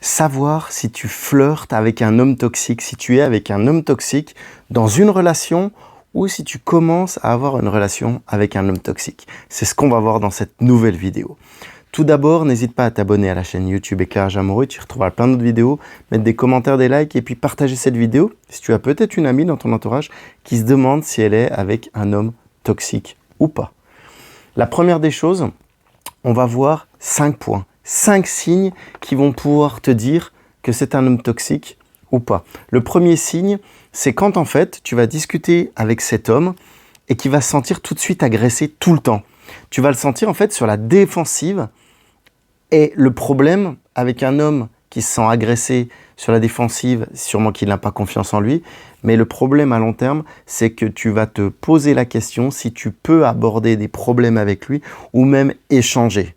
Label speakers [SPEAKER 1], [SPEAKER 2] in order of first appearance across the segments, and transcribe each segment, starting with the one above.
[SPEAKER 1] savoir si tu flirtes avec un homme toxique, si tu es avec un homme toxique dans une relation ou si tu commences à avoir une relation avec un homme toxique. C'est ce qu'on va voir dans cette nouvelle vidéo. Tout d'abord, n'hésite pas à t'abonner à la chaîne YouTube Éclairage Amoureux, tu y retrouveras plein d'autres vidéos, mettre des commentaires, des likes et puis partager cette vidéo si tu as peut-être une amie dans ton entourage qui se demande si elle est avec un homme toxique ou pas. La première des choses, on va voir 5 points, 5 signes qui vont pouvoir te dire que c'est un homme toxique ou pas. Le premier signe, c'est quand en fait tu vas discuter avec cet homme et qu'il va se sentir tout de suite agressé tout le temps. Tu vas le sentir en fait sur la défensive. Et le problème avec un homme qui se sent agressé sur la défensive, sûrement qu'il n'a pas confiance en lui, mais le problème à long terme, c'est que tu vas te poser la question si tu peux aborder des problèmes avec lui ou même échanger.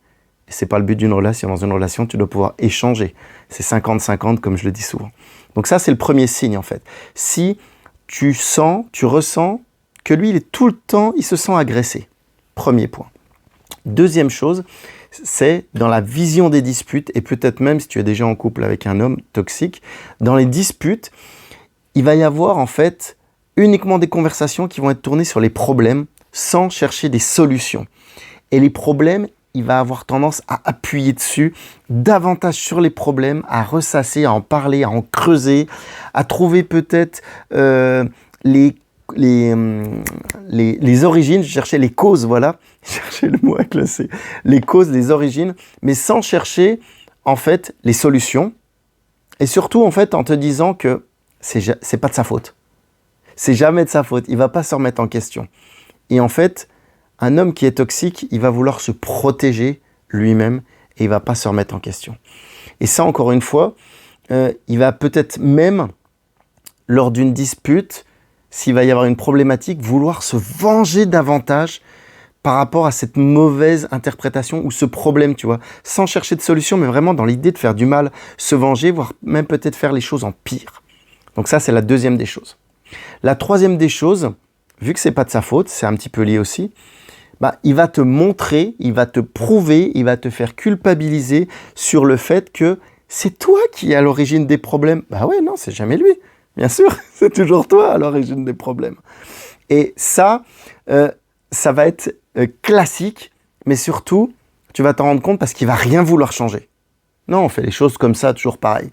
[SPEAKER 1] Et ce n'est pas le but d'une relation. Dans une relation, tu dois pouvoir échanger. C'est 50-50 comme je le dis souvent. Donc ça, c'est le premier signe en fait. Si tu ressens que lui, il est tout le temps, il se sent agressé. Premier point. Deuxième chose, c'est dans la vision des disputes, et peut-être même si tu es déjà en couple avec un homme toxique, dans les disputes, il va y avoir en fait uniquement des conversations qui vont être tournées sur les problèmes sans chercher des solutions. Et les problèmes, il va avoir tendance à appuyer dessus davantage sur les problèmes, à ressasser, à en parler, à en creuser, à trouver peut-être les origines, je cherchais les causes, voilà, je cherchais le mot à classer, les causes, les origines, mais sans chercher en fait les solutions, et surtout en fait en te disant que c'est pas de sa faute, c'est jamais de sa faute, il va pas se remettre en question. Et en fait, un homme qui est toxique, il va vouloir se protéger lui-même et il va pas se remettre en question. Et ça, encore une fois, il va peut-être même, lors d'une dispute, s'il va y avoir une problématique, vouloir se venger davantage par rapport à cette mauvaise interprétation ou ce problème, tu vois, sans chercher de solution, mais vraiment dans l'idée de faire du mal, se venger, voire même peut-être faire les choses en pire. Donc ça, c'est la deuxième des choses. La troisième des choses, vu que c'est pas de sa faute, c'est un petit peu lié aussi, il va te montrer, il va te prouver, il va te faire culpabiliser sur le fait que c'est toi qui es à l'origine des problèmes. Bah ouais, non, c'est jamais lui. Bien sûr, c'est toujours toi à l'origine des problèmes. Et ça, ça va être classique, mais surtout, tu vas t'en rendre compte parce qu'il ne va rien vouloir changer. Non, on fait les choses comme ça, toujours pareil.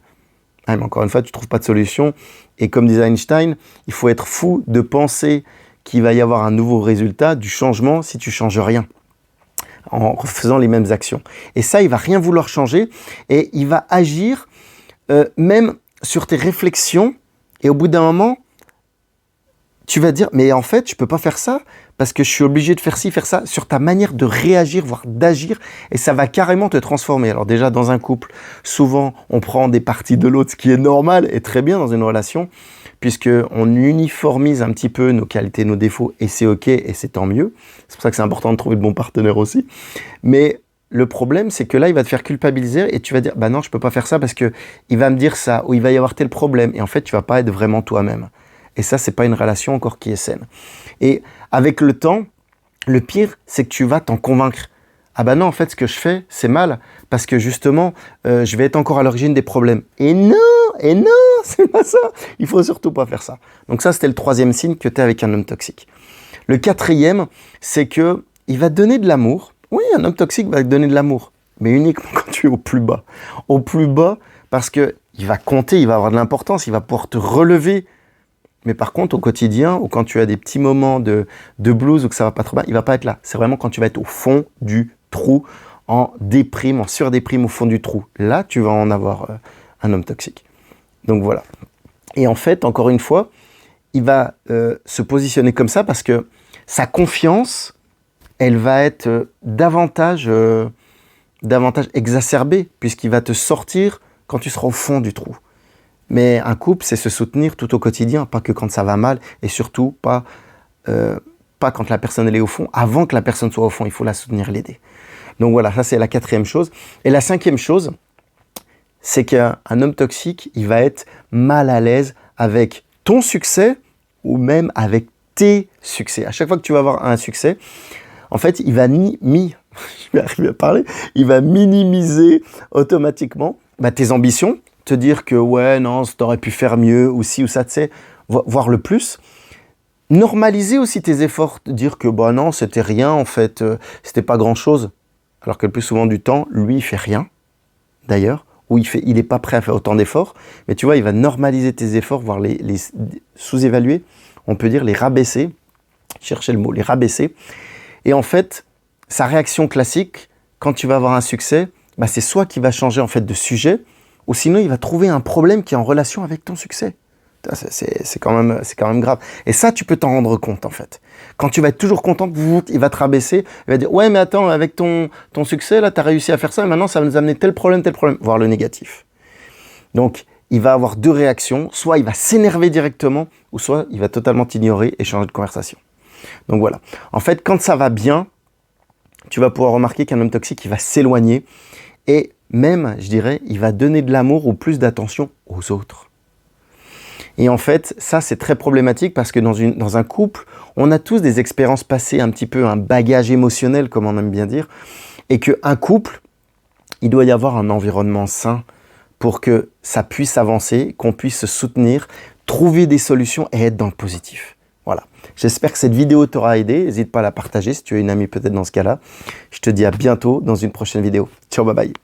[SPEAKER 1] Ah, mais encore une fois, tu ne trouves pas de solution. Et comme disait Einstein, il faut être fou de penser qu'il va y avoir un nouveau résultat du changement si tu ne changes rien, en faisant les mêmes actions. Et ça, il ne va rien vouloir changer et il va agir même sur tes réflexions. Et au bout d'un moment, tu vas dire, mais en fait, je ne peux pas faire ça parce que je suis obligé de faire ci, faire ça, sur ta manière de réagir, voire d'agir, et ça va carrément te transformer. Alors déjà, dans un couple, souvent, on prend des parties de l'autre, ce qui est normal et très bien dans une relation, puisqu'on uniformise un petit peu nos qualités, nos défauts, et c'est OK, et c'est tant mieux. C'est pour ça que c'est important de trouver le bon partenaire aussi. Mais le problème, c'est que là, il va te faire culpabiliser et tu vas dire, bah non, je ne peux pas faire ça parce qu'il va me dire ça, ou il va y avoir tel problème. Et en fait, tu ne vas pas être vraiment toi-même. Et ça, ce n'est pas une relation encore qui est saine. Et avec le temps, le pire, c'est que tu vas t'en convaincre. Ah bah non, en fait, ce que je fais, c'est mal parce que justement, je vais être encore à l'origine des problèmes. Et non, c'est pas ça. Il faut surtout pas faire ça. Donc ça, c'était le troisième signe que tu es avec un homme toxique. Le quatrième, c'est que il va te donner de l'amour. Oui, un homme toxique va te donner de l'amour, mais uniquement quand tu es au plus bas. Au plus bas, parce qu'il va compter, il va avoir de l'importance, il va pouvoir te relever. Mais par contre, au quotidien, ou quand tu as des petits moments de blues ou que ça va pas trop bien, il va pas être là. C'est vraiment quand tu vas être au fond du trou, en déprime, en surdéprime au fond du trou. Là, tu vas en avoir un homme toxique. Donc voilà. Et en fait, encore une fois, il va se positionner comme ça parce que sa confiance, elle va être davantage exacerbée puisqu'il va te sortir quand tu seras au fond du trou. Mais un couple, c'est se soutenir tout au quotidien, pas que quand ça va mal et surtout pas quand la personne elle est au fond. Avant que la personne soit au fond, il faut la soutenir, l'aider. Donc voilà, ça c'est la quatrième chose. Et la cinquième chose, c'est qu'un homme toxique, il va être mal à l'aise avec ton succès ou même avec tes succès. À chaque fois que tu vas avoir un succès, en fait, il va je vais arriver à parler, il va minimiser automatiquement tes ambitions te dire que ouais, non, t'aurais pu faire mieux, ou ci ou ça, tu sais, voir le plus. Normaliser aussi tes efforts, te dire que bah non, c'était rien en fait, c'était pas grand-chose. Alors que le plus souvent du temps, lui, il fait rien, d'ailleurs, ou il est pas prêt à faire autant d'efforts. Mais tu vois, il va normaliser tes efforts, voire les sous-évaluer, on peut dire les rabaisser, chercher le mot, les rabaisser. Et en fait, sa réaction classique, quand tu vas avoir un succès, bah c'est soit qu'il va changer en fait de sujet, ou sinon il va trouver un problème qui est en relation avec ton succès. C'est quand même grave. Et ça, tu peux t'en rendre compte, en fait. Quand tu vas être toujours content, il va te rabaisser. Il va dire, ouais, mais attends, avec ton succès, là, tu as réussi à faire ça, et maintenant, ça va nous amener tel problème, voire le négatif. Donc, il va avoir deux réactions. Soit il va s'énerver directement, ou soit il va totalement t'ignorer et changer de conversation. Donc, voilà. En fait, quand ça va bien, tu vas pouvoir remarquer qu'un homme toxique, il va s'éloigner. Et même, je dirais, il va donner de l'amour ou plus d'attention aux autres. Et en fait, ça, c'est très problématique parce que dans un couple, on a tous des expériences passées, un petit peu un bagage émotionnel, comme on aime bien dire, et qu'un couple, il doit y avoir un environnement sain pour que ça puisse avancer, qu'on puisse se soutenir, trouver des solutions et être dans le positif. Voilà. J'espère que cette vidéo t'aura aidé. N'hésite pas à la partager si tu as une amie peut-être dans ce cas-là. Je te dis à bientôt dans une prochaine vidéo. Ciao, bye bye.